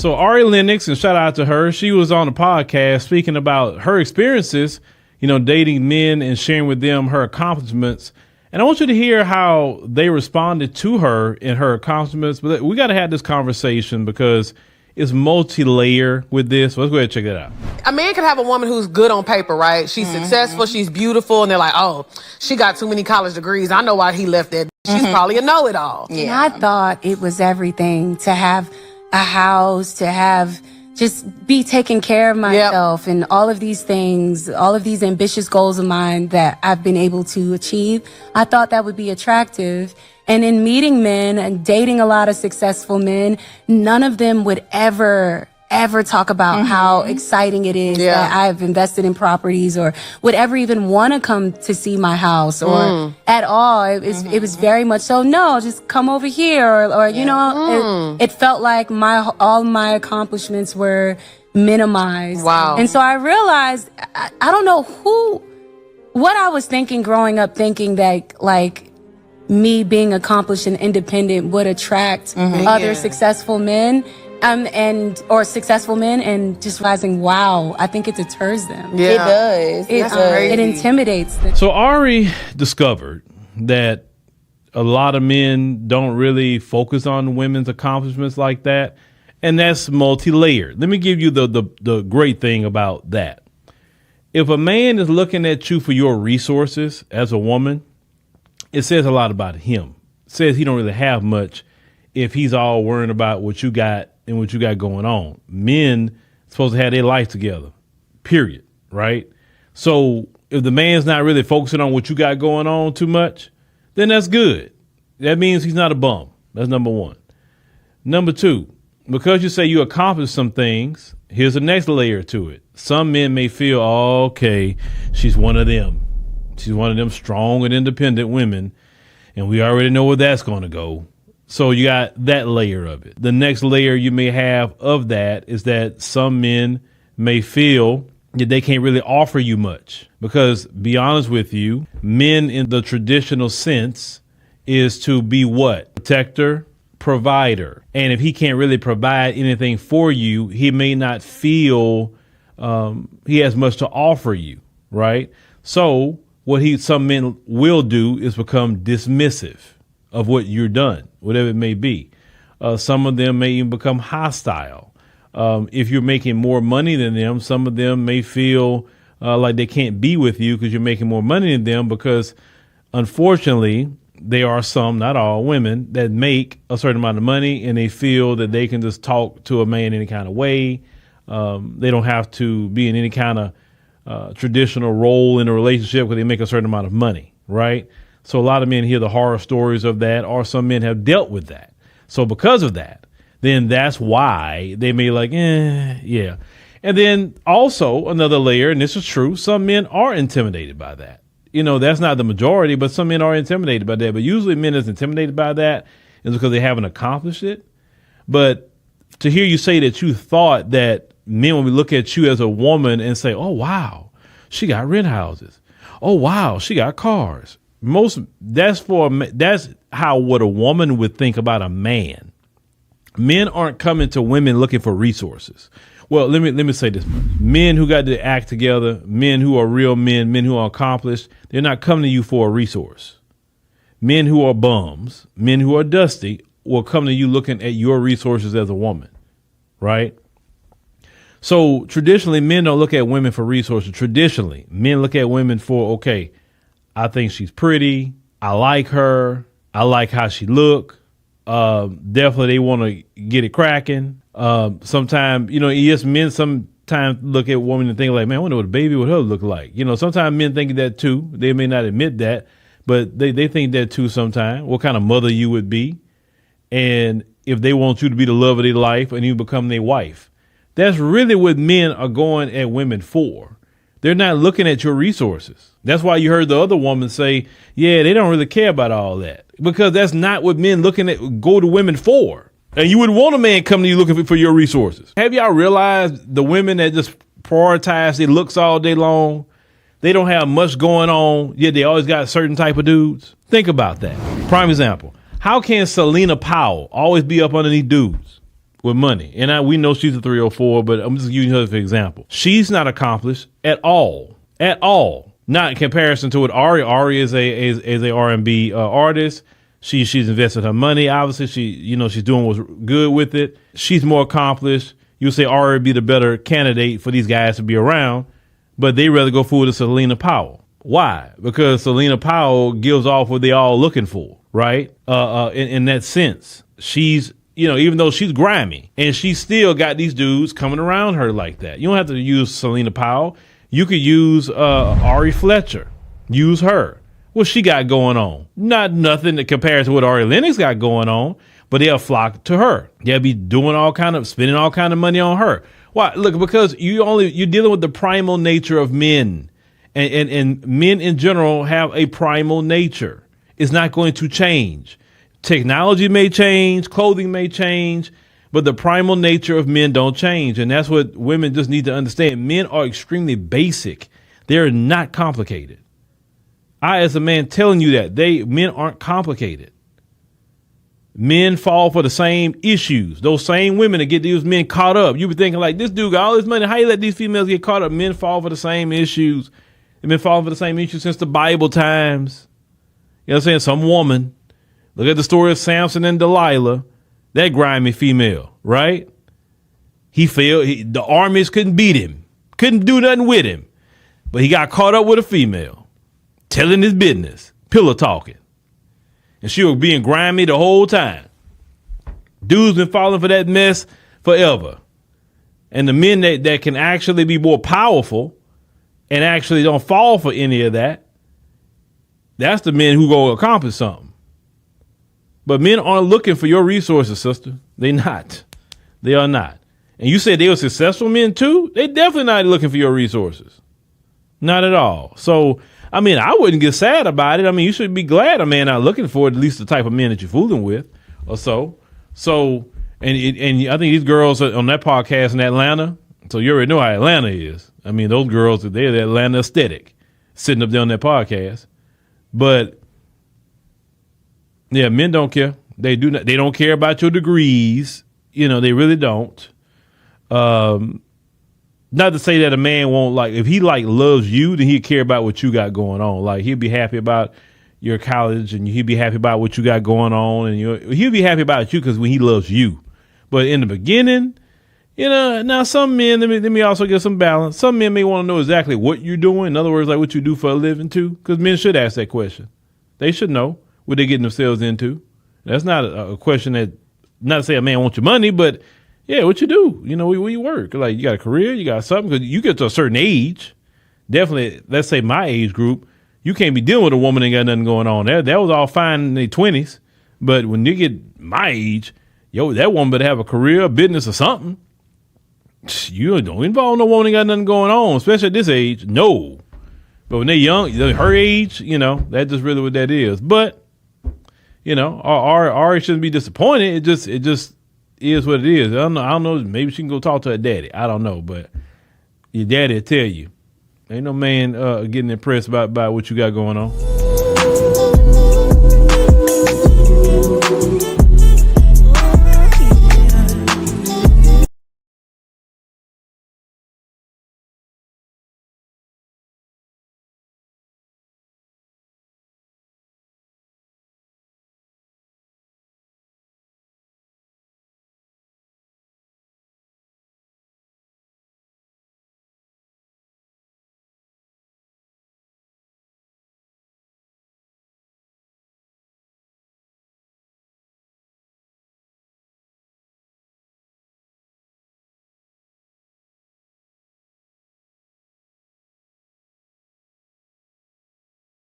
So Ari Lennox, and shout out to her, she was on the podcast speaking about her experiences, dating men and sharing with them her accomplishments. And I want you to hear how they responded to her and her accomplishments. But we got to have this conversation because it's multi-layer with this. So let's go ahead and check that out. A man can have a woman who's good on paper, right? She's successful, she's beautiful, and they're like, oh, she got too many college degrees. I know why he left that. She's probably a know-it-all. Yeah. And I thought it was everything to have a house, to have just be taking care of myself and all of these things, all of these ambitious goals of mine that I've been able to achieve. I thought that would be attractive. And in meeting men and dating a lot of successful men, none of them would ever talk about how exciting it is that I've invested in properties or would ever even want to come to see my house or at all. It was very much so, no, just come over here or it felt like all my accomplishments were minimized. Wow. And so I realized, I don't know what I was thinking growing up, thinking that like me being accomplished and independent would attract other successful men. Or successful men, and just realizing, wow, I think it deters them. Yeah. It does. It intimidates them. So Ari discovered that a lot of men don't really focus on women's accomplishments like that, and that's multi-layered. Let me give you the great thing about that. If a man is looking at you for your resources as a woman, it says a lot about him. It says he don't really have much if he's all worrying about what you got and what you got going on. Men supposed to have their life together, period, right? So if the man's not really focusing on what you got going on too much, then that's good. That means he's not a bum. That's number one. Number two, because you say you accomplished some things, here's the next layer to it. Some men may feel, oh, okay, she's one of them. She's one of them strong and independent women, and we already know where that's going to go. So you got that layer of it. The next layer you may have of that is that some men may feel that they can't really offer you much because, be honest with you, men in the traditional sense is to be what? Protector, provider. And if he can't really provide anything for you, he may not feel he has much to offer you, right? So what some men will do is become dismissive of what you're done, whatever it may be. Some of them may even become hostile. If you're making more money than them, some of them may feel like they can't be with you because you're making more money than them because, unfortunately, there are some, not all, women that make a certain amount of money and they feel that they can just talk to a man any kind of way. They don't have to be in any kind of traditional role in a relationship because they make a certain amount of money, right? So a lot of men hear the horror stories of that, or some men have dealt with that. So because of that, then that's why they may like, yeah. And then also another layer, and this is true, some men are intimidated by that. That's not the majority, but some men are intimidated by that. But usually men is intimidated by that is because they haven't accomplished it. But to hear you say that you thought that men, when we look at you as a woman and say, oh, wow, she got rent houses. Oh, wow, she got cars. That's how what a woman would think about a man. Men aren't coming to women looking for resources. Well, let me say this. Men who got to act together, men who are real men who are accomplished, they're not coming to you for a resource. Men who are bums, men who are dusty will come to you looking at your resources as a woman, right? So traditionally, men don't look at women for resources. Traditionally, men look at women for, okay, I think she's pretty. I like her. I like how she look. Definitely they want to get it cracking. Sometimes, yes, men sometimes look at women and think like, man, I wonder what a baby would her look like. Sometimes men think that too. They may not admit that, but they think that too sometimes, what kind of mother you would be. And if they want you to be the love of their life and you become their wife, that's really what men are going at women for. They're not looking at your resources. That's why you heard the other woman say, yeah, they don't really care about all that, because that's not what men go to women for. And you would want a man coming to you looking for your resources. Have y'all realized the women that just prioritize their looks all day long? They don't have much going on, yet they always got a certain type of dudes. Think about that. Prime example. How can Selena Powell always be up underneath dudes? with money. And we know she's a 304, but I'm just using her as an example. She's not accomplished at all. At all. Not in comparison to what Ari. Ari is a R&B artist. She's invested her money. Obviously, she's doing what's good with it. She's more accomplished. You would say Ari would be the better candidate for these guys to be around, but they rather go forward to Selena Powell. Why? Because Selena Powell gives off what they all looking for, right? In that sense, she's, even though she's grimy, and she still got these dudes coming around her like that. You don't have to use Selena Powell. You could use Ari Fletcher. Use her. What she got going on? Not nothing that compares to what Ari Lennox got going on, but they'll flock to her. They'll be spending all kind of money on her. Why? Look, because you're dealing with the primal nature of men, and men in general have a primal nature. It's not going to change. Technology may change, clothing may change, but the primal nature of men don't change. And that's what women just need to understand. Men are extremely basic. They're not complicated. I, as a man, telling you that men aren't complicated. Men fall for the same issues. Those same women that get these men caught up. You be thinking like, this dude got all this money. How you let these females get caught up? Men fall for the same issues. They've been falling for the same issues since the Bible times. You know what I'm saying? Some woman. Look at the story of Samson and Delilah. That grimy female, right? He failed. The armies couldn't beat him. Couldn't do nothing with him. But he got caught up with a female. Telling his business, pillow talking. And she was being grimy the whole time. Dude's been falling for that mess forever. And the men that can actually be more powerful and actually don't fall for any of that, that's the men who go accomplish something. But men aren't looking for your resources, sister. They not. They are not. And you said they were successful men too? They definitely not looking for your resources. Not at all. So, I wouldn't get sad about it. You should be glad a man not looking for at least the type of men that you're fooling with or so. So, and I think these girls on that podcast in Atlanta, so you already know how Atlanta is. Those girls, they're the Atlanta aesthetic sitting up there on that podcast. But, yeah, men don't care. They don't care about your degrees. They really don't. Not to say that a man won't if he loves you, then he'd care about what you got going on. He'd be happy about your college and he'd be happy about what you got going on. And he'll be happy about you because when he loves you. But in the beginning, now some men, let me also get some balance. Some men may want to know exactly what you're doing. In other words, what you do for a living too. Because men should ask that question. They should know what they're getting themselves into. That's not a question that, not to say a man wants your money, but yeah, what you do, where you work. You got a career, you got something, because you get to a certain age, definitely, let's say my age group, you can't be dealing with a woman that ain't got nothing going on. That was all fine in their 20s. But when you get my age, that woman better have a career, a business or something. You don't involve no woman that ain't got nothing going on, especially at this age. No. But when they're young, her age, that's just really what that is. But, Ari shouldn't be disappointed. It just is what it is. I don't know. Maybe she can go talk to her daddy. I don't know, but your daddy will tell you. Ain't no man getting impressed by what you got going on.